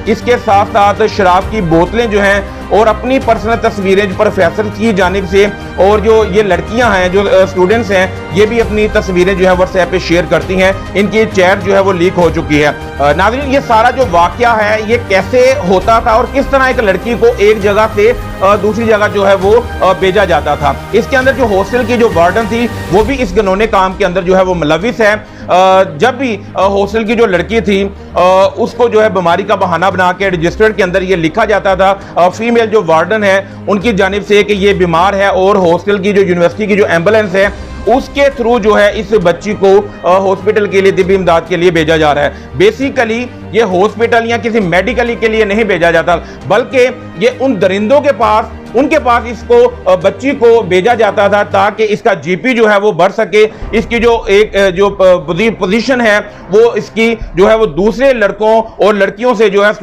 इसके साथ साथ शराब की बोतलें जो हैं और अपनी पर्सनल तस्वीरें प्रोफेसर की जानिब से, और जो ये लड़कियां हैं जो स्टूडेंट्स हैं ये भी अपनी तस्वीरें जो है व्हाट्सएप पे शेयर करती हैं। इनकी चैट जो है वो लीक हो चुकी है। नाज़रीन, ये सारा जो वाकया है ये कैसे होता था और किस तरह एक लड़की को एक जगह से दूसरी जगह जो है वो भेजा जाता था। इसके अंदर जो हॉस्टल की जो वार्डन थी वो भी इस घिनौने काम के अंदर जो है वो मुलविस है। जब भी हॉस्टल की जो लड़की थी उसको जो है बीमारी का बहाना बना के रजिस्टर के अंदर ये लिखा जाता था फीमेल जो वार्डन है उनकी जानिब से कि ये बीमार है, और हॉस्टल की जो यूनिवर्सिटी की जो एम्बुलेंस है उसके थ्रू जो है इस बच्ची को हॉस्पिटल के लिए तिब्बी इमदाद के लिए भेजा जा रहा है। बेसिकली ये हॉस्पिटल या किसी मेडिकली के लिए नहीं भेजा जाता, बल्कि ये उन दरिंदों के पास, उनके पास इसको बच्ची को भेजा जाता था ताकि इसका जीपी जो है वो बढ़ सके, इसकी जो एक जो पोजीशन है वो इसकी जो है वो दूसरे लड़कों और लड़कियों से जो है